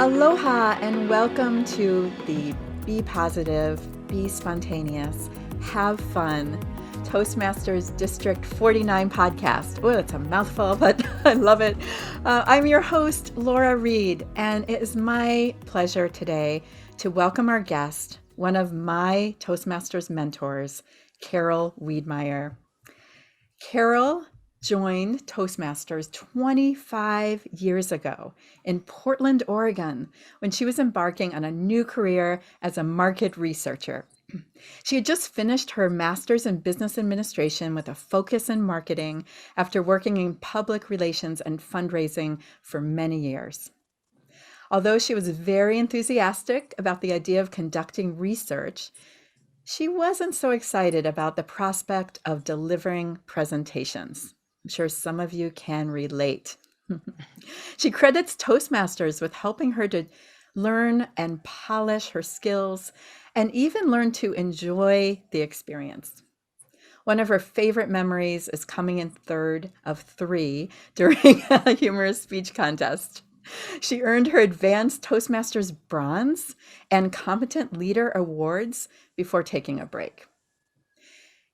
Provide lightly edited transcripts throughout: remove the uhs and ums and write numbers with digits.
Aloha and welcome to the Be Positive, Be Spontaneous, Have Fun Toastmasters District 49 podcast. Oh, it's a mouthful, but I love it. I'm your host, Laura Reid, and it is my pleasure today to welcome our guest, one of my Toastmasters mentors, Carole Wiedmeyer. Carole joined Toastmasters 25 years ago in Portland, Oregon, when she was embarking on a new career as a market researcher. She had just finished her master's in business administration with a focus in marketing after working in public relations and fundraising for many years. Although she was very enthusiastic about the idea of conducting research, she wasn't so excited about the prospect of delivering presentations. I'm sure some of you can relate. She credits Toastmasters with helping her to learn and polish her skills and even learn to enjoy the experience. One of her favorite memories is coming in third of three during a humorous speech contest. She earned her Advanced Toastmasters Bronze and Competent Leader Awards before taking a break.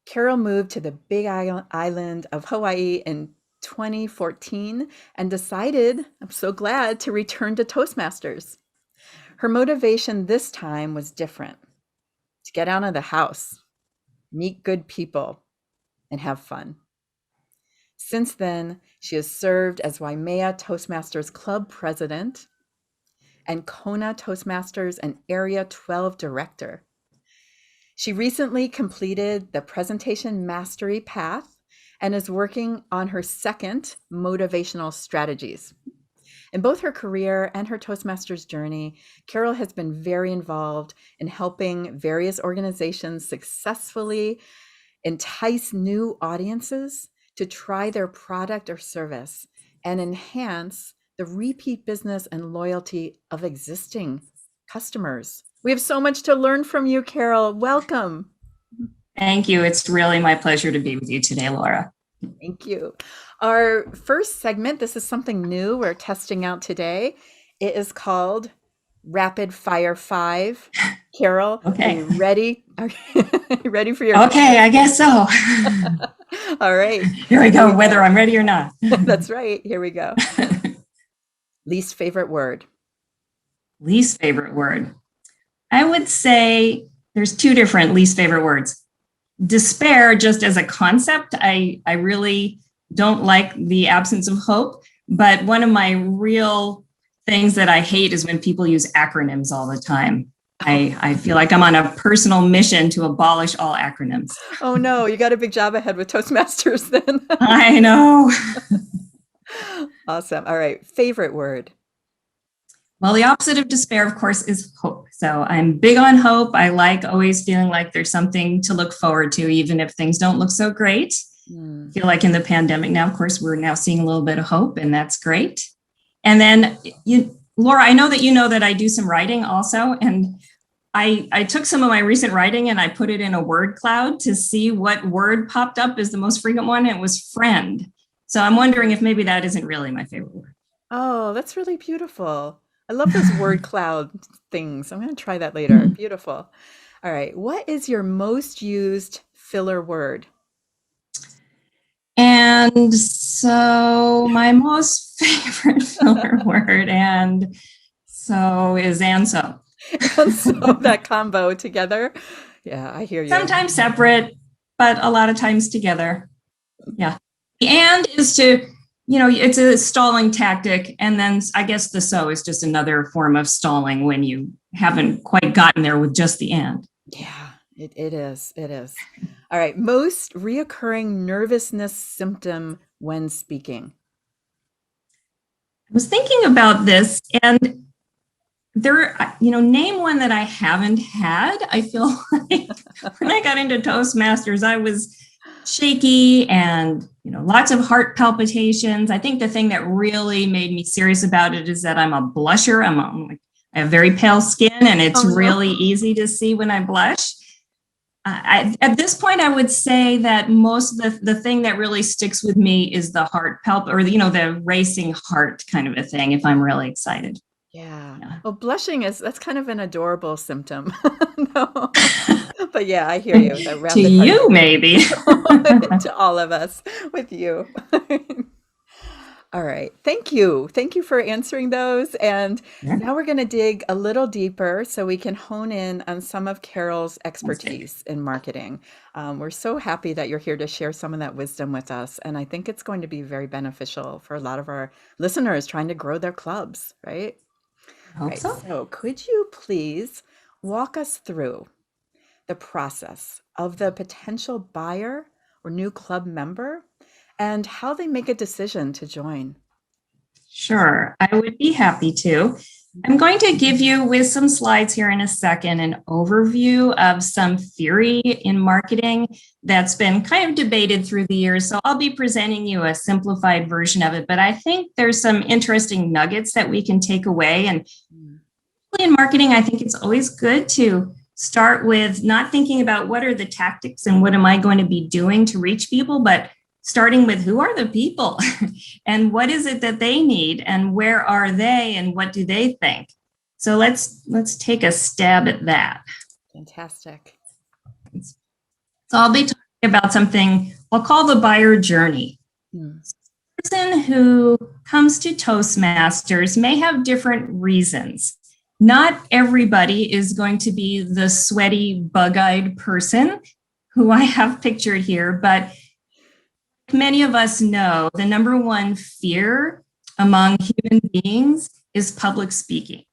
Carole moved to the Big Island of Hawaii in 2014 and decided, I'm so glad, to return to Toastmasters. Her motivation this time was different: to get out of the house, meet good people, and have fun. Since then, she has served as Waimea Toastmasters Club President and Kona Toastmasters and Area 12 Director. She recently completed the Presentation Mastery Path and is working on her second Motivational Strategies. In both her career and her Toastmasters journey, Carole has been very involved in helping various organizations successfully entice new audiences to try their product or service and enhance the repeat business and loyalty of existing customers. We have so much to learn from you, Carole. Welcome. Thank you. It's really my pleasure to be with you today, Laura. Thank you. Our first segment, this is something new we're testing out today. It is called Rapid Fire 5. Carole, okay. Are you ready? Are you ready for your Okay, I guess so. All right. Here we go, whether I'm ready or not. That's right. Here we go. Least favorite word. Least favorite word. I would say there's two different least favorite words. Despair, just as a concept, I really don't like the absence of hope. But one of my real things that I hate is when people use acronyms all the time. I feel like I'm on a personal mission to abolish all acronyms. Oh no, you got a big job ahead with Toastmasters then. I know. Awesome. All right. Favorite word. Well, the opposite of despair, of course, is hope. So I'm big on hope. I like always feeling like there's something to look forward to, even if things don't look so great. I feel like in the pandemic now, of course, we're now seeing a little bit of hope, and that's great. And then, Laura, I know that I do some writing also, and I took some of my recent writing and I put it in a word cloud to see what word popped up as the most frequent one. And it was friend. So I'm wondering if maybe that isn't really my favorite word. Oh, that's really beautiful. I love those word cloud things. I'm going to try that later. Beautiful. All right. What is your most used filler word? And so my most favorite filler word and so. And so That combo together. Yeah, I hear you. Sometimes separate, but a lot of times together. Yeah. And is to, it's a stalling tactic. And then I guess the so is just another form of stalling when you haven't quite gotten there with just the and. Yeah, it is. It is. All right. Most reoccurring nervousness symptom when speaking. I was thinking about this, and there, name one that I haven't had. I feel like when I got into Toastmasters, I was shaky and, lots of heart palpitations. I think the thing that really made me serious about it is that I'm a blusher. I have very pale skin, and it's really easy to see when I blush. At this point, I would say that most of the thing that really sticks with me is the heart or the racing heart kind of a thing, if I'm really excited. Yeah. Yeah. Well, that's kind of an adorable symptom. No. But yeah, I hear you. The To rapid you, heartbeat maybe. to all of us with you. All right. Thank you. Thank you for answering those. And Yeah, now we're going to dig a little deeper so we can hone in on some of Carole's sounds good. expertise in marketing. We're so happy that you're here to share some of that wisdom with us. And I think it's going to be very beneficial for a lot of our listeners trying to grow their clubs, right? I hope Right. so. So could you please walk us through the process of the potential buyer or new club member and how they make a decision to join? Sure, I would be happy to. I'm going to give you, with some slides here in a second, an overview of some theory in marketing that's been kind of debated through the years. So I'll be presenting you a simplified version of it, but I think there's some interesting nuggets that we can take away. And Mm. in marketing, I think it's always good to start with not thinking about what are the tactics and what am I going to be doing to reach people, but starting with who are the people and what is it that they need and where are they and what do they think. So let's take a stab at that. Fantastic. So I'll be talking about something I'll call the buyer journey. Mm. The person who comes to Toastmasters may have different reasons. Not everybody is going to be the sweaty, bug-eyed person who I have pictured here, but many of us know the number one fear among human beings is public speaking.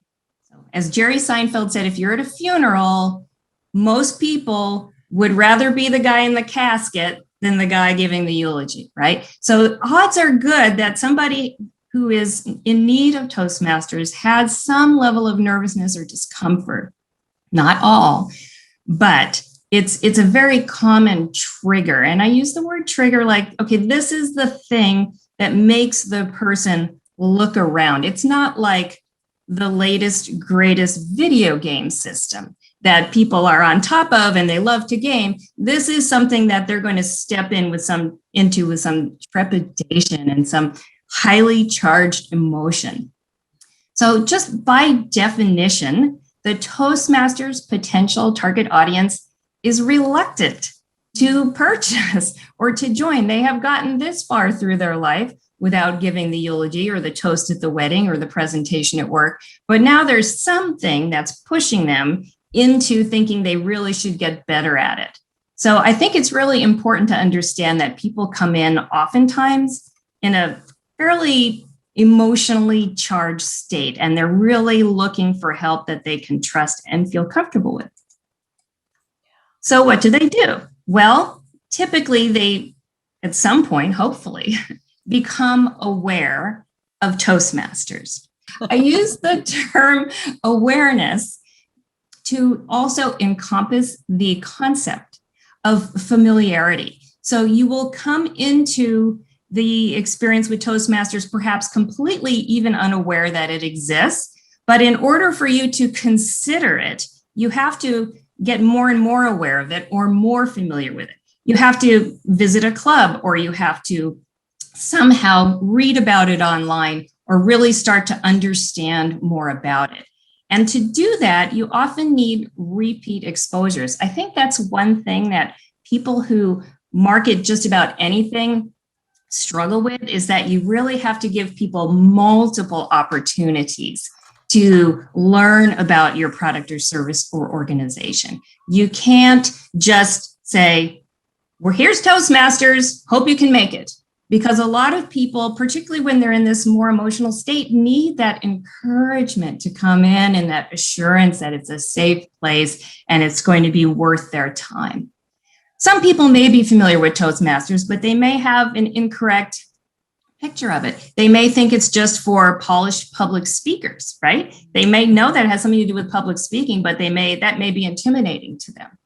So, as Jerry Seinfeld said, if you're at a funeral, most people would rather be the guy in the casket than the guy giving the eulogy, right? So odds are good that somebody who is in need of Toastmasters had some level of nervousness or discomfort. Not all, but it's a very common trigger. And I use the word trigger like, okay, this is the thing that makes the person look around. It's not like the latest, greatest video game system that people are on top of and they love to game. This is something that they're going to step in with some trepidation and some highly charged emotion. So just by definition, the Toastmasters potential target audience is reluctant to purchase or to join. They have gotten this far through their life without giving the eulogy or the toast at the wedding or the presentation at work. But now there's something that's pushing them into thinking they really should get better at it. So I think it's really important to understand that people come in oftentimes in a fairly emotionally charged state, and they're really looking for help that they can trust and feel comfortable with. So what do? Well, typically they, at some point, hopefully, become aware of Toastmasters. I use the term awareness to also encompass the concept of familiarity. So you will come into the experience with Toastmasters perhaps completely even unaware that it exists, but in order for you to consider it, you have to get more and more aware of it or more familiar with it. You have to visit a club, or you have to somehow read about it online or really start to understand more about it. And to do that, you often need repeat exposures. I think that's one thing that people who market just about anything struggle with, is that you really have to give people multiple opportunities to learn about your product or service or organization. You can't just say, well, here's Toastmasters, hope you can make it. Because a lot of people, particularly when they're in this more emotional state, need that encouragement to come in and that assurance that it's a safe place and it's going to be worth their time. Some people may be familiar with Toastmasters, but they may have an incorrect picture of it. They may think it's just for polished public speakers, right? They may know that it has something to do with public speaking, but that may be intimidating to them.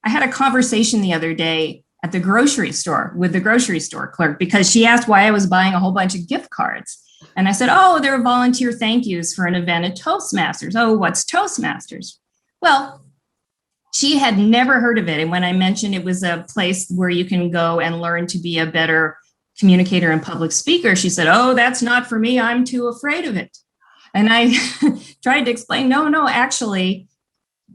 I had a conversation the other day at the grocery store with the grocery store clerk because she asked why I was buying a whole bunch of gift cards. And I said, oh, they're volunteer thank yous for an event at Toastmasters. Oh, what's Toastmasters? Well, she had never heard of it. And when I mentioned it was a place where you can go and learn to be a better communicator and public speaker, she said, oh, that's not for me. I'm too afraid of it. And I tried to explain, no, actually,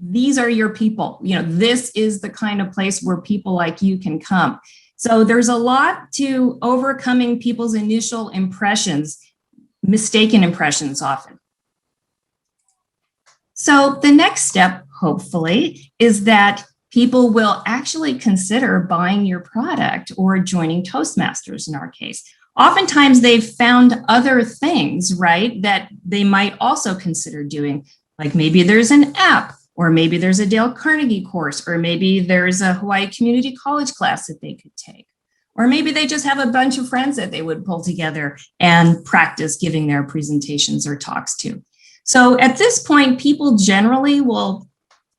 these are your people. This is the kind of place where people like you can come. So there's a lot to overcoming people's initial impressions, mistaken impressions often. So the next step, hopefully, is that people will actually consider buying your product or joining Toastmasters in our case. Oftentimes they've found other things, right, that they might also consider doing. Like maybe there's an app, or maybe there's a Dale Carnegie course, or maybe there's a Hawaii Community College class that they could take. Or maybe they just have a bunch of friends that they would pull together and practice giving their presentations or talks to. So at this point, people generally will,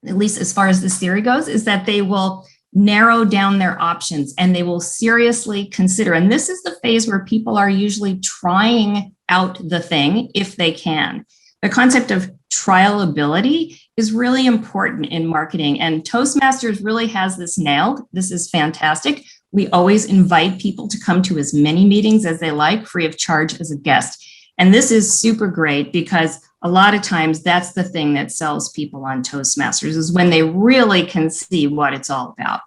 at least as far as this theory goes, is that they will narrow down their options and they will seriously consider. And this is the phase where people are usually trying out the thing if they can. The concept of trialability is really important in marketing, and Toastmasters really has this nailed. This is fantastic. We always invite people to come to as many meetings as they like, free of charge as a guest. And this is super great because a lot of times that's the thing that sells people on Toastmasters, is when they really can see what it's all about.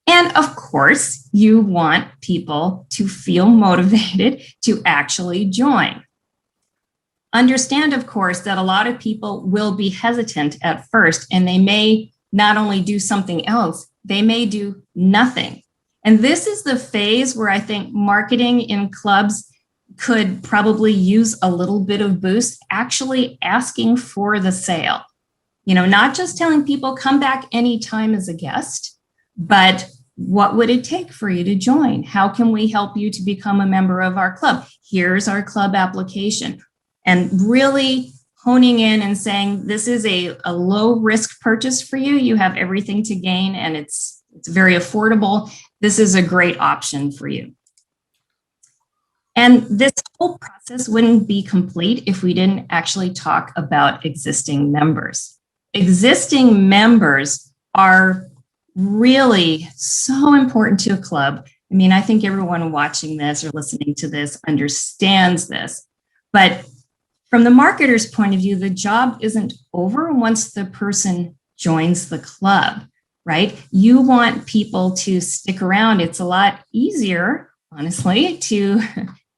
And of course, you want people to feel motivated to actually join. Understand, of course, that a lot of people will be hesitant at first, and they may not only do something else, they may do nothing. And this is the phase where I think marketing in clubs could probably use a little bit of boost, actually asking for the sale. Not just telling people come back anytime as a guest, but what would it take for you to join? How can we help you to become a member of our club? Here's our club application. And really honing in and saying, this is a low risk purchase for you. You have everything to gain and it's very affordable. This is a great option for you. And this whole process wouldn't be complete if we didn't actually talk about existing members. Existing members are really so important to a club. I mean, I think everyone watching this or listening to this understands this. But from the marketer's point of view, the job isn't over once the person joins the club, right? You want people to stick around. It's a lot easier, honestly, to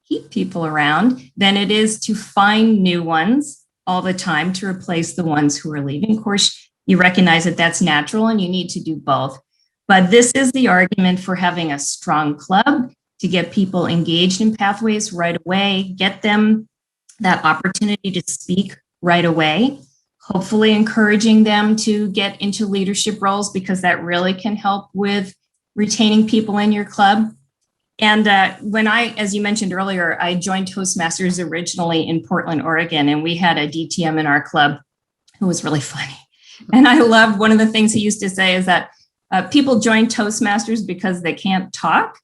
keep people around than it is to find new ones all the time to replace the ones who are leaving. Of course, you recognize that that's natural and you need to do both. But this is the argument for having a strong club to get people engaged in pathways right away, get them that opportunity to speak right away, hopefully encouraging them to get into leadership roles because that really can help with retaining people in your club. And when as you mentioned earlier, I joined Toastmasters originally in Portland, Oregon, and we had a DTM in our club who was really funny. And I loved one of the things he used to say is that people join Toastmasters because they can't talk,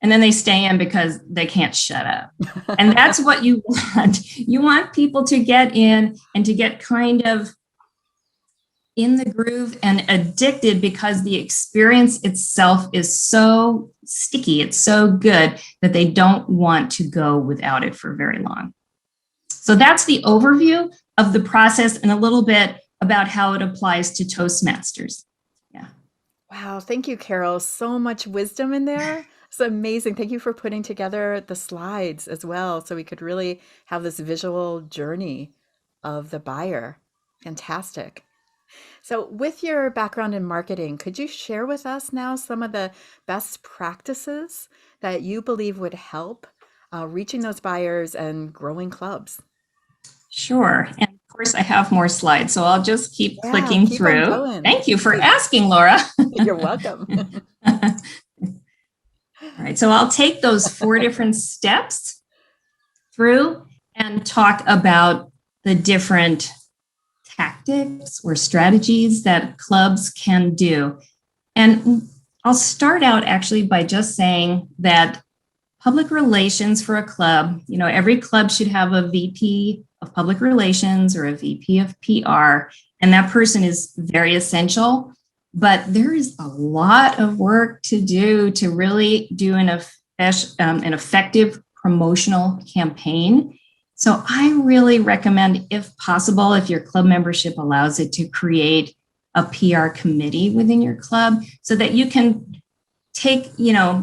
and then they stay in because they can't shut up. And that's what you want. You want people to get in and to get kind of in the groove and addicted because the experience itself is so sticky, it's so good that they don't want to go without it for very long. So that's the overview of the process and a little bit about how it applies to Toastmasters. Yeah. Wow. Thank you, Carole. So much wisdom in there. It's amazing. Thank you for putting together the slides as well, so we could really have this visual journey of the buyer. Fantastic. So with your background in marketing, could you share with us now some of the best practices that you believe would help reaching those buyers and growing clubs? Sure. And of course, I have more slides, so I'll just keep clicking through. Thank you for asking, Laura. You're welcome. All right, so I'll take those 4 different steps through and talk about the different tactics or strategies that clubs can do. And I'll start out actually by just saying that public relations for a club, every club should have a VP of public relations or a VP of PR, and that person is very essential. But there is a lot of work to do to really do an effective promotional campaign. So I really recommend, if possible, if your club membership allows it, to create a PR committee within your club so that you can take,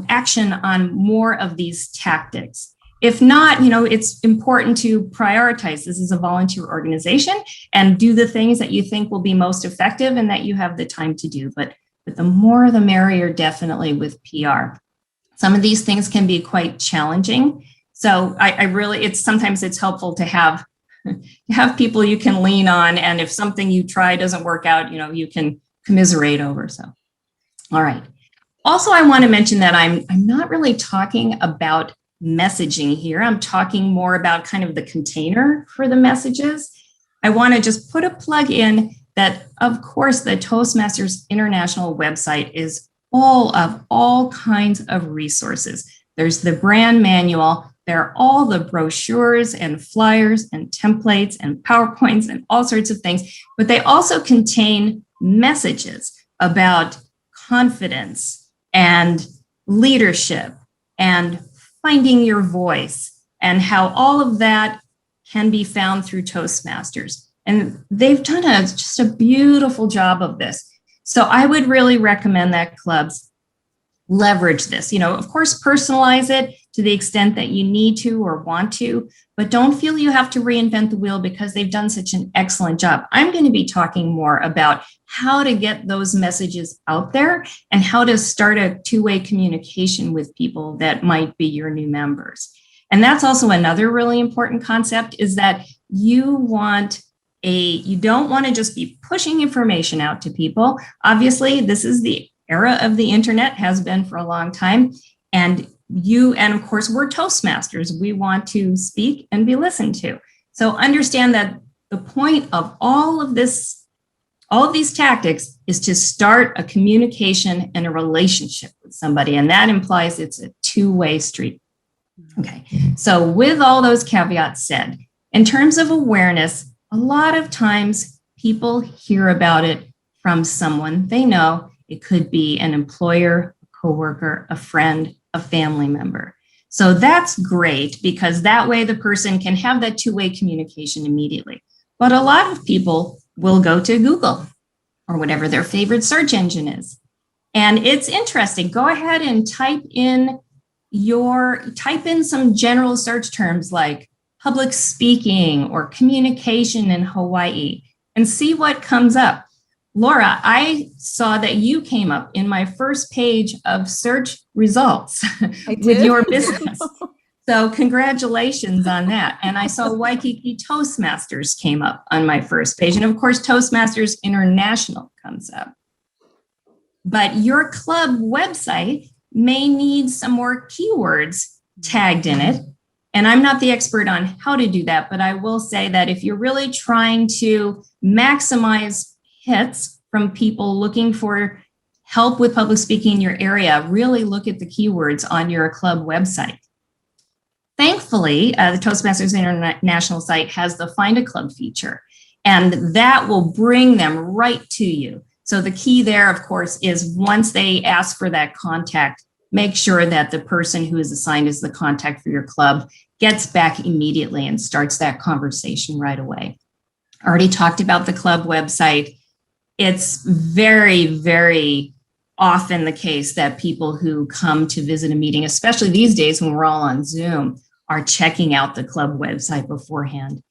action on more of these tactics. If not, it's important to prioritize. This is a volunteer organization, and do the things that you think will be most effective and that you have the time to do. But the more the merrier, definitely, with PR. Some of these things can be quite challenging. So sometimes it's helpful to have people you can lean on. And if something you try doesn't work out, you can commiserate over. So, all right. Also, I want to mention that I'm not really talking about messaging here. I'm talking more about kind of the container for the messages. I want to just put a plug in that, of course, the Toastmasters International website is full of all kinds of resources. There's the brand manual. There are all the brochures and flyers and templates and PowerPoints and all sorts of things, but they also contain messages about confidence and leadership and finding your voice, and how all of that can be found through Toastmasters. And they've done just a beautiful job of this. So I would really recommend that clubs leverage this. Of course, personalize it to the extent that you need to or want to, but don't feel you have to reinvent the wheel because they've done such an excellent job. I'm going to be talking more about how to get those messages out there and how to start a two-way communication with people that might be your new members. And that's also another really important concept, is that you don't want to just be pushing information out to people. Obviously, this is the era of the internet, has been for a long time. And of course, we're Toastmasters. We want to speak and be listened to. So understand that the point of all of these tactics is to start a communication and a relationship with somebody. And that implies it's a two-way street. Okay. So with all those caveats said, in terms of awareness, a lot of times people hear about it from someone they know. It could be an employer, a coworker, a friend, a family member. So that's great, because that way the person can have that two-way communication immediately. But a lot of people will go to Google or whatever their favorite search engine is. And it's interesting. Go ahead and type in some general search terms like public speaking or communication in Hawaii and see what comes up. Laura, I saw that you came up in my first page of search results with your business. So congratulations on that. And I saw Waikiki Toastmasters came up on my first page. And of course, Toastmasters International comes up. But your club website may need some more keywords tagged in it. And I'm not the expert on how to do that, but I will say that if you're really trying to maximize hits from people looking for help with public speaking in your area, really look at the keywords on your club website. Thankfully, the Toastmasters International site has the Find a Club feature, and that will bring them right to you. So the key there, of course, is once they ask for that contact, make sure that the person who is assigned as the contact for your club gets back immediately and starts that conversation right away. I already talked about the club website. It's very, very often the case that people who come to visit a meeting, especially these days when we're all on Zoom, are checking out the club website beforehand.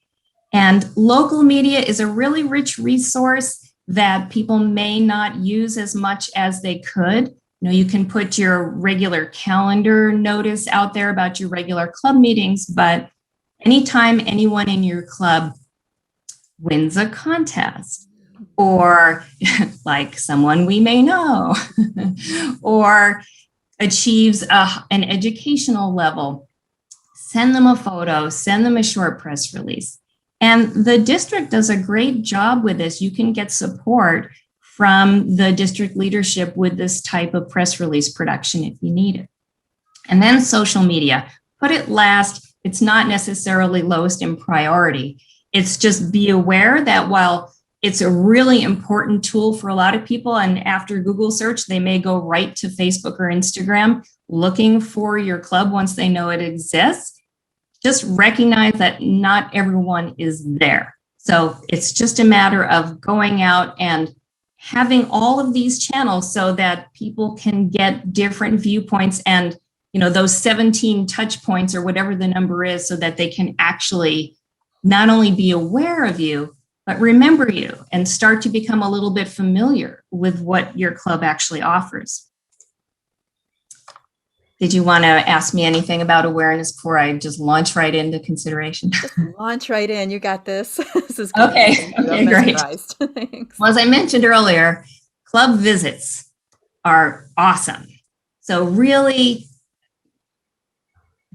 And local media is a really rich resource that people may not use as much as they could. You can put your regular calendar notice out there about your regular club meetings, but anytime anyone in your club wins a contest, or like someone we may know, or achieves an educational level, send them a photo, send them a short press release. And the district does a great job with this. You can get support from the district leadership with this type of press release production if you need it. And then social media, put it last. It's not necessarily lowest in priority. It's just be aware that while it's a really important tool for a lot of people, and after Google search, they may go right to Facebook or Instagram looking for your club once they know it exists. just recognize that not everyone is there. So it's just a matter of going out and having all of these channels so that people can get different viewpoints and, those 17 touch points or whatever the number is, so that they can actually not only be aware of you, but remember you and start to become a little bit familiar with what your club actually offers. Did you want to ask me anything about awareness before I just launch right into consideration? Just launch right in. You got this. This is good. Okay, great. Thanks. Well, as I mentioned earlier, club visits are awesome. So really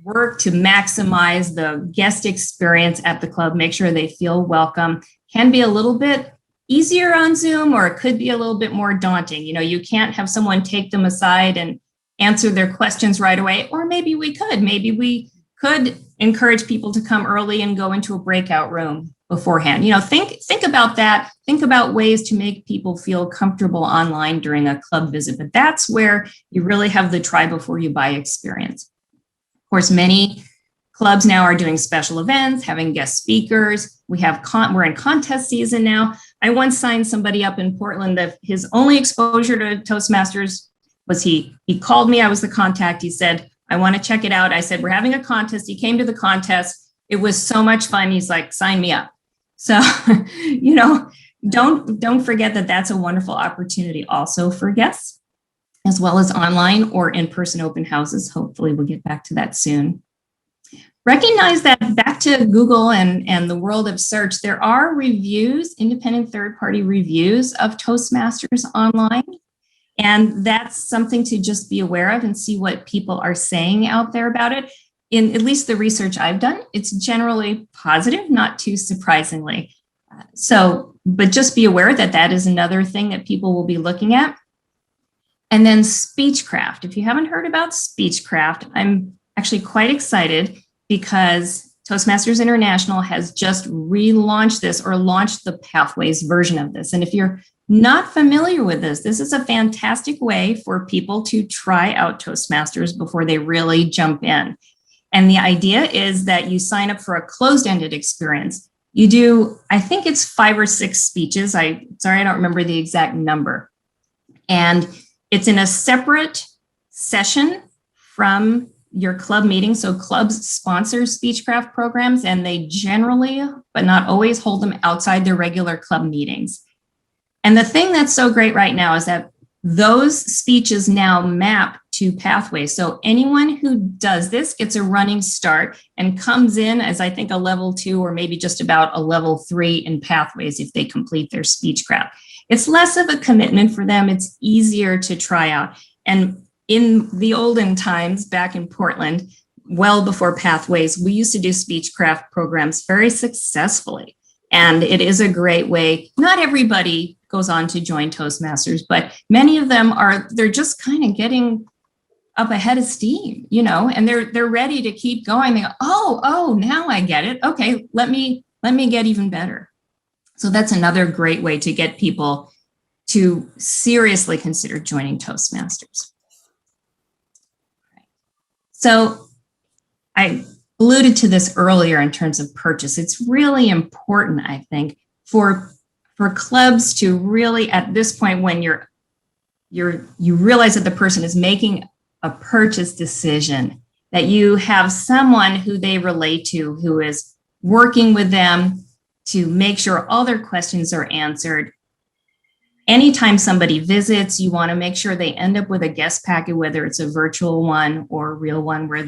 work to maximize the guest experience at the club. Make sure they feel welcome. Can be a little bit easier on Zoom, or it could be a little bit more daunting. You can't have someone take them aside and answer their questions right away, or maybe we could encourage people to come early and go into a breakout room beforehand. Think about that. Think about ways to make people feel comfortable online during a club visit. But that's where you really have the try before you buy experience. Of course, many clubs now are doing special events, having guest speakers. We're in contest season now. I once signed somebody up in Portland that his only exposure to Toastmasters was he called me. I was the contact. He said, I want to check it out. I said, we're having a contest. He came to the contest. It was so much fun. He's like, sign me up. So, don't forget that that's a wonderful opportunity also for guests, as well as online or in-person open houses. Hopefully we'll get back to that soon. Recognize that back to Google and the world of search, there are reviews, independent third-party reviews of Toastmasters online. And that's something to just be aware of and see what people are saying out there about it. In at least the research I've done, it's generally positive, not too surprisingly. But just be aware that that is another thing that people will be looking at. And then Speechcraft. If you haven't heard about Speechcraft, I'm actually quite excited because Toastmasters International has just relaunched this, or launched the Pathways version of this. And if you're not familiar with this is a fantastic way for people to try out Toastmasters before they really jump in. And the idea is that you sign up for a closed-ended experience. You do, I think it's 5 or 6 speeches. I don't remember the exact number. And it's in a separate session from your club meeting. So clubs sponsor Speechcraft programs, and they generally, but not always, hold them outside their regular club meetings. And the thing that's so great right now is that those speeches now map to Pathways. So anyone who does this gets a running start and comes in as, I think, a level 2 or maybe just about a level 3 in Pathways if they complete their Speechcraft. It's less of a commitment for them. It's easier to try out. And in the olden times back in Portland, well before Pathways, we used to do Speechcraft programs very successfully. And it is a great way. Not everybody goes on to join Toastmasters, but many of them they're just kind of getting up ahead of steam, and they're ready to keep going. They go, oh, now I get it. Okay, let me get even better. So that's another great way to get people to seriously consider joining Toastmasters. So I alluded to this earlier in terms of purchase. It's really important, I think, for clubs to really, at this point, when you realize that the person is making a purchase decision, that you have someone who they relate to, who is working with them to make sure all their questions are answered. Anytime somebody visits, you want to make sure they end up with a guest packet, whether it's a virtual one or a real one, where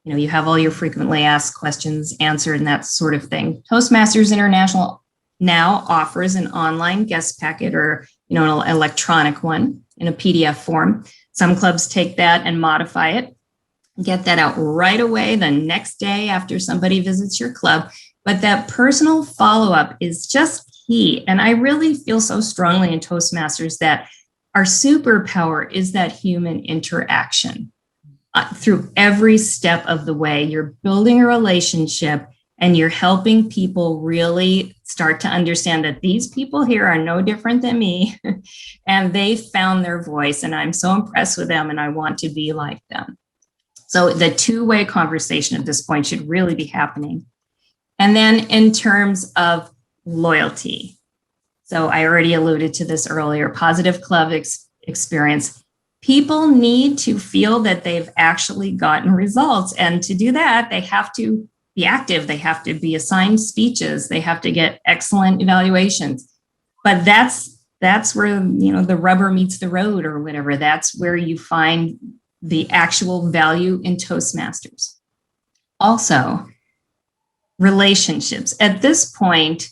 you have all your frequently asked questions answered and that sort of thing. Toastmasters International now offers an online guest packet, or an electronic one in a PDF form. Some clubs take that and modify it, get that out right away the next day after somebody visits your club. But that personal follow-up is just key. And I really feel so strongly in Toastmasters that our superpower is that human interaction. Through every step of the way, you're building a relationship and you're helping people really start to understand that these people here are no different than me and they found their voice and I'm so impressed with them and I want to be like them. So the two-way conversation at this point should really be happening. And then in terms of loyalty. So I already alluded to this earlier, positive club experience. People need to feel that they've actually gotten results. And to do that, they have to be active. They have to be assigned speeches. They have to get excellent evaluations. But that's where, the rubber meets the road or whatever. That's where you find the actual value in Toastmasters. Also, relationships. At this point,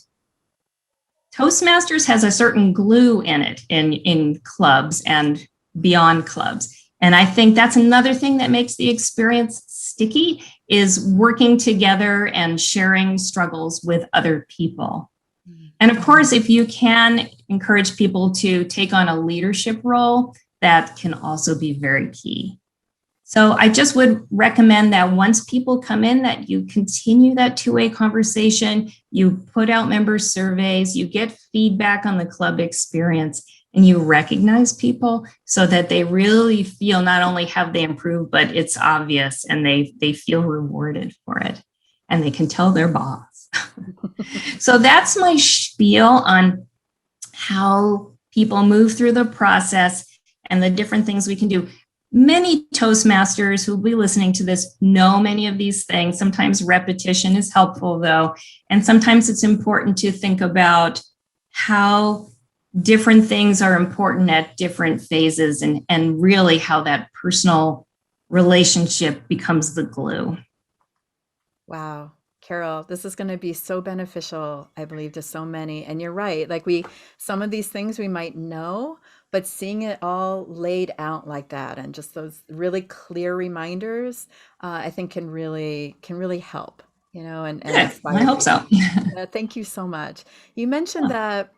Toastmasters has a certain glue in it in clubs and beyond clubs. And I think that's another thing that makes the experience sticky, is working together and sharing struggles with other people. And of course, if you can encourage people to take on a leadership role, that can also be very key. So I just would recommend that once people come in, that you continue that two-way conversation, you put out member surveys, you get feedback on the club experience, and you recognize people so that they really feel not only have they improved, but it's obvious and they feel rewarded for it and they can tell their boss. So that's my spiel on how people move through the process and the different things we can do. Many Toastmasters who will be listening to this know many of these things. Sometimes repetition is helpful, though. And sometimes it's important to think about how different things are important at different phases and really how that personal relationship becomes the glue. Wow. Carole, this is going to be so beneficial, I believe, to so many. And you're right. Some of these things we might know, but seeing it all laid out like that and just those really clear reminders, I think can really help, and inspire I hope so. Thank you so much. You mentioned that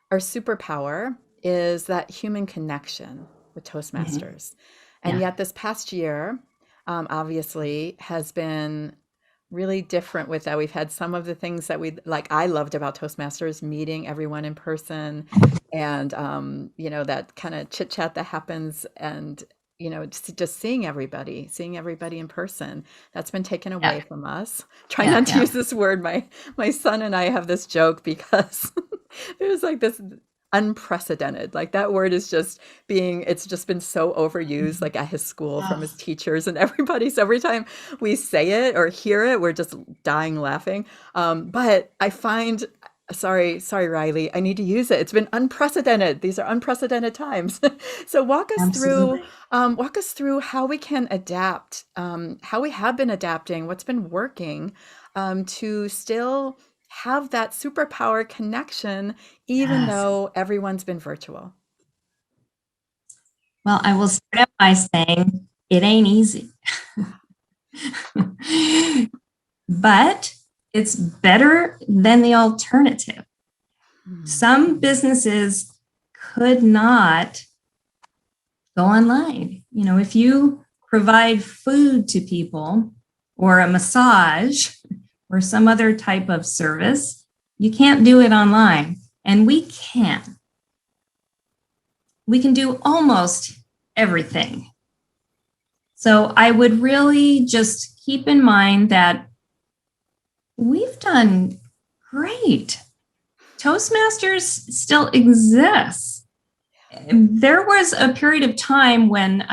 our superpower is that human connection with Toastmasters. And yet this past year, obviously, has been really different with that. We've had some of the things that I loved about Toastmasters, meeting everyone in person and, that kind of chit chat that happens and, just seeing everybody in person. That's been taken away from us. Try not to use this word. My son and I have this joke because there's this unprecedented, that word is it's just been so overused, at his school from his teachers and everybody. So every time we say it or hear it, we're just dying laughing. But I find, sorry, Riley, I need to use it. It's been unprecedented. These are unprecedented times. So walk us through how we can adapt, how we have been adapting, what's been working, to still have that superpower connection, even though everyone's been virtual. Well, I will start out by saying it ain't easy, but it's better than the alternative. Some businesses could not go online. If you provide food to people or a massage or some other type of service, you can't do it online. And we can. We can do almost everything. So I would really just keep in mind that we've done great. Toastmasters still exists. There was a period of time when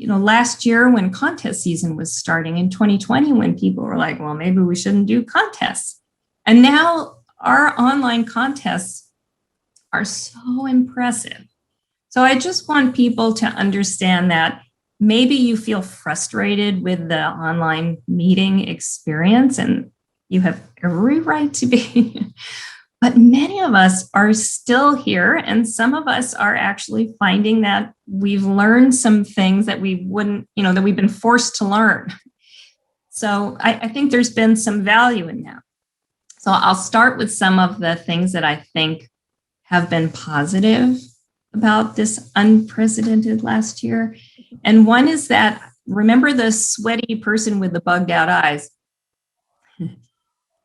last year when contest season was starting in 2020, when people were like, well, maybe we shouldn't do contests. And now our online contests are so impressive. So I just want people to understand that maybe you feel frustrated with the online meeting experience, and you have every right to be. But many of us are still here, and some of us are actually finding that we've learned some things that we wouldn't, that we've been forced to learn. So I think there's been some value in that. So I'll start with some of the things that I think have been positive about this unprecedented last year. And one is that, remember the sweaty person with the bugged out eyes?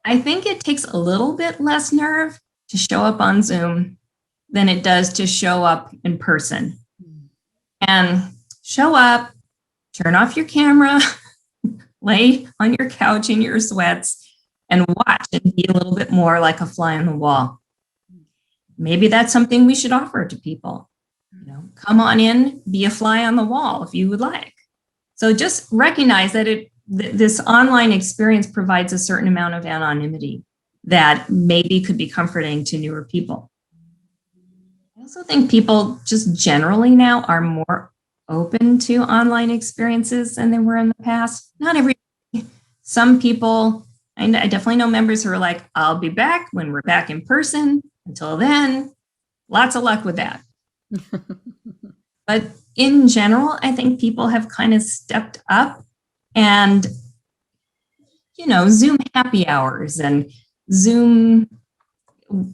I think it takes a little bit less nerve to show up on Zoom than it does to show up in person. And show up, turn off your camera, lay on your couch in your sweats and watch and be a little bit more like a fly on the wall. Maybe that's something we should offer to people. Come on in, be a fly on the wall if you would like. So just recognize that this online experience provides a certain amount of anonymity that maybe could be comforting to newer people. I also think people just generally now are more open to online experiences than they were in the past. Not every, some people, I definitely know members who are like, I'll be back when we're back in person. Until then, lots of luck with that. But in general, I think people have kind of stepped up and, Zoom happy hours and Zoom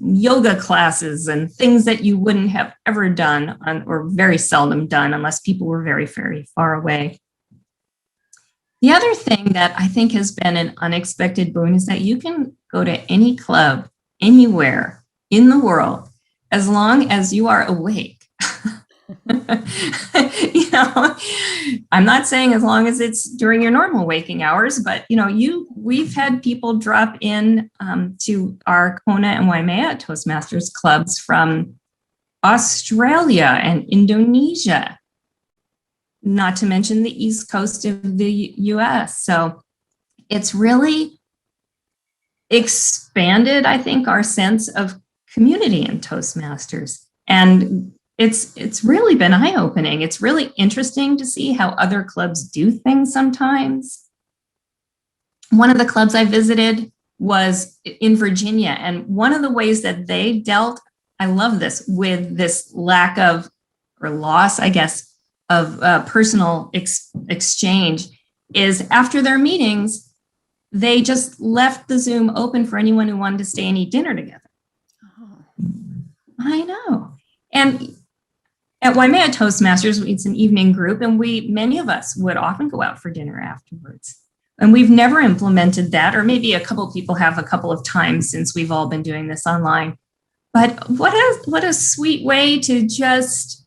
yoga classes and things that you wouldn't have ever done or very seldom done unless people were very, very far away. The other thing that I think has been an unexpected boon is that you can go to any club anywhere in the world as long as you are awake. I'm not saying as long as it's during your normal waking hours, but we've had people drop in to our Kona and Waimea Toastmasters clubs from Australia and Indonesia, not to mention the East Coast of the US. So it's really expanded, I think, our sense of community in Toastmasters. And it's really been eye-opening. It's really interesting to see how other clubs do things sometimes. One of the clubs I visited was in Virginia, and one of the ways that they dealt, I love this, with this lack of, or loss, I guess, of personal exchange is after their meetings, they just left the Zoom open for anyone who wanted to stay and eat dinner together. Oh. I know. And at Waimea Toastmasters, it's an evening group, and many of us would often go out for dinner afterwards. And we've never implemented that, or maybe a couple of people have a couple of times since we've all been doing this online. But what a sweet way to just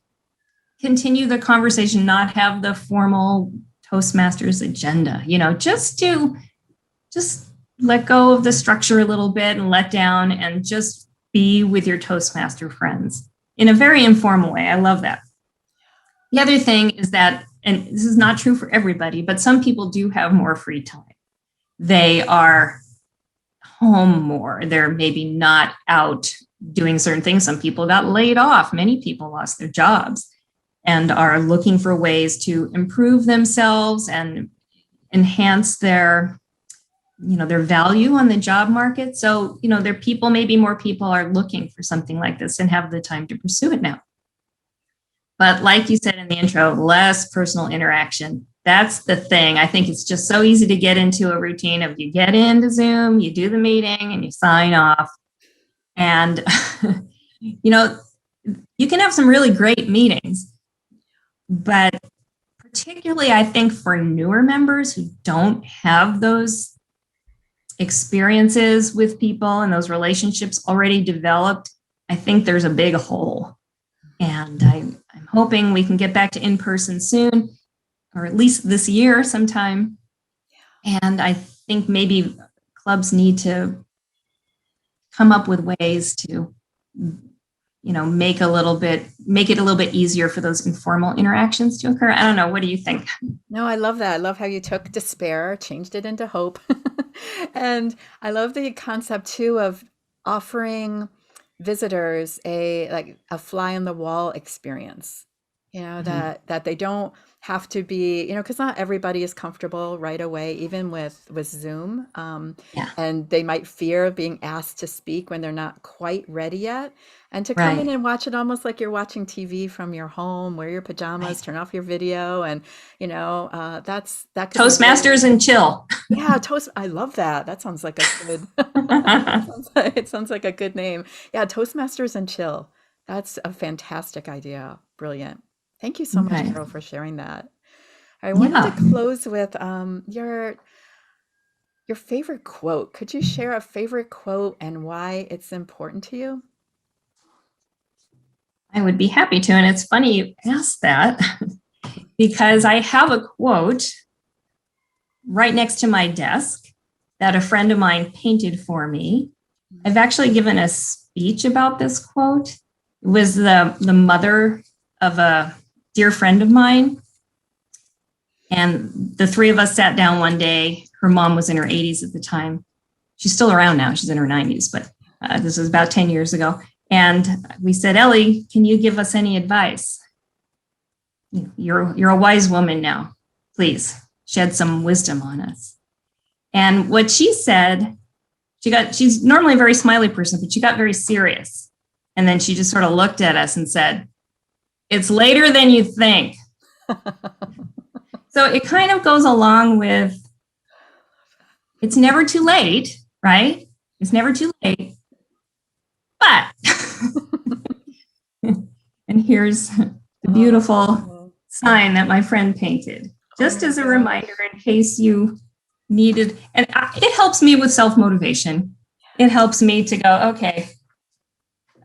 continue the conversation, not have the formal Toastmasters agenda, just let go of the structure a little bit and let down and just be with your Toastmaster friends in a very informal way. I love that. The other thing is that, and this is not true for everybody, but some people do have more free time. They are home more. They're maybe not out doing certain things. Some people got laid off. Many people lost their jobs and are looking for ways to improve themselves and enhance their value on the job market. So, maybe more people are looking for something like this and have the time to pursue it now. But like you said in the intro, less personal interaction. That's the thing. I think it's just so easy to get into a routine of you get into Zoom, you do the meeting and you sign off. And, you can have some really great meetings, but particularly I think for newer members who don't have those experiences with people and those relationships already developed, I think there's a big hole. And I'm hoping we can get back to in-person soon, or at least this year sometime. And I think maybe clubs need to come up with ways to, make it a little bit easier for those informal interactions to occur. I don't know. What do you think? No, I love that. I love how you took despair, changed it into hope. And I love the concept too of offering visitors a fly on the wall experience, that they don't have to be, because not everybody is comfortable right away, even with Zoom. And they might fear being asked to speak when they're not quite ready yet. And to come in and watch it almost like you're watching TV from your home, wear your pajamas, turn off your video, and that could Toastmasters and chill. Yeah, I love that. That sounds like a good. It sounds like a good name. Yeah, Toastmasters and chill. That's a fantastic idea. Brilliant. Thank you so much, Carole, for sharing that. I wanted to close with your favorite quote. Could you share a favorite quote and why it's important to you? I would be happy to. And it's funny you asked that because I have a quote right next to my desk that a friend of mine painted for me. I've actually given a speech about this quote. It was the mother of a dear friend of mine. And the three of us sat down one day. Her mom was in her 80s at the time. She's still around now. She's in her 90s, but this was about 10 years ago. And we said, Ellie, can you give us any advice? You're a wise woman now. Please shed some wisdom on us. And what she said, she's normally a very smiley person, but she got very serious. And then she just sort of looked at us and said, it's later than you think. So it kind of goes along with, it's never too late, right? It's never too late. But, and here's the beautiful sign that my friend painted, just as a reminder in case you needed, and it helps me with self-motivation. It helps me to go, okay,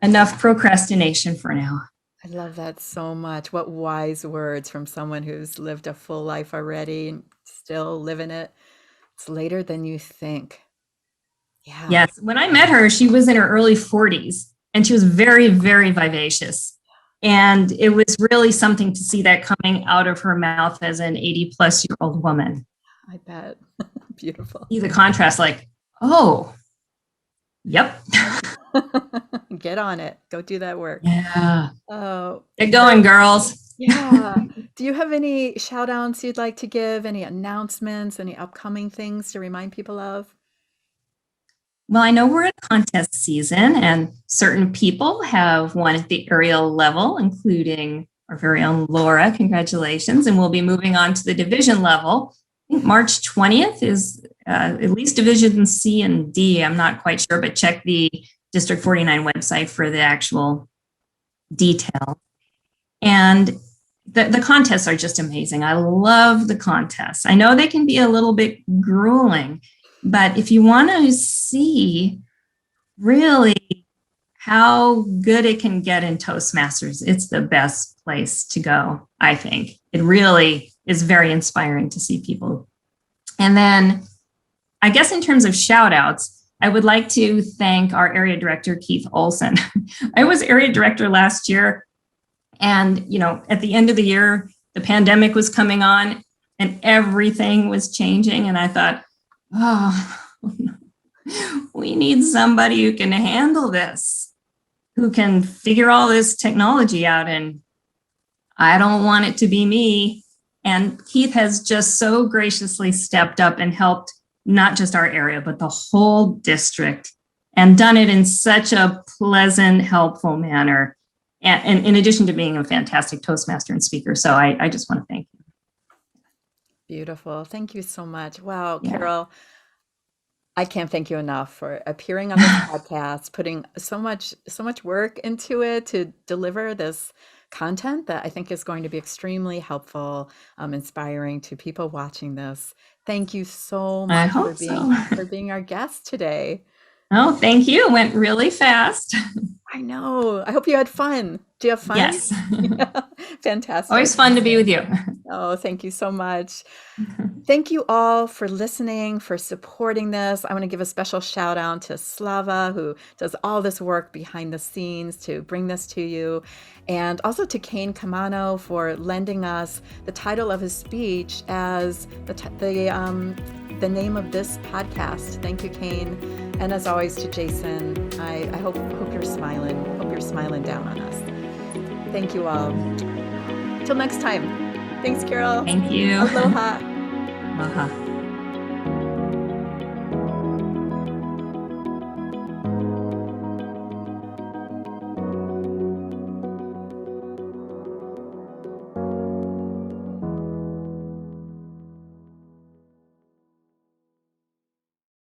enough procrastination for now. I love that so much. What wise words from someone who's lived a full life already and still living it. It's later than you think. Yeah. Yes. When I met her, she was in her early 40s and she was very, very vivacious. And it was really something to see that coming out of her mouth as an 80-plus-year-old woman. I bet. Beautiful. See the contrast, like, oh, yep. Get on it. Go do that work. Yeah. Oh, get going, girls. Yeah. Do you have any shout outs you'd like to give? Any announcements, any upcoming things to remind people of? Well, I know we're in contest season and certain people have won at the area level, including our very own Laura. Congratulations. And we'll be moving on to the division level. I think March 20th is at least Division C and D. I'm not quite sure, but check the District 49 website for the actual detail. And the contests are just amazing. I love the contests. I know they can be a little bit grueling, but if you want to see really how good it can get in Toastmasters, it's the best place to go, I think. It really is very inspiring to see people. And then I guess in terms of shout outs, I would like to thank our area director, Keith Olsen. I was area director last year. And, at the end of the year, the pandemic was coming on and everything was changing. And I thought, we need somebody who can handle this, who can figure all this technology out. And I don't want it to be me. And Keith has just so graciously stepped up and helped not just our area, but the whole district, and done it in such a pleasant, helpful manner. And in addition to being a fantastic Toastmaster and speaker. So I just want to thank you. Beautiful. Thank you so much. Wow, yeah. Carole, I can't thank you enough for appearing on this podcast, putting so much work into it to deliver this content that I think is going to be extremely helpful, inspiring to people watching this. Thank you so much for being our guest today. Oh, thank you. It went really fast. I know. I hope you had fun. Do you have fun? Yes. Yeah. Fantastic. Always fun to be with you. Oh, thank you so much. Thank you all for listening, for supporting this. I want to give a special shout out to Slava, who does all this work behind the scenes to bring this to you. And also to Kane Kamano for lending us the title of his speech as the name of this podcast. Thank you, Kane. And as always, to Jason, I hope you're smiling. Hope you're smiling down on us. Thank you all. Till next time. Thanks, Carole. Thank you. Aloha. Aloha.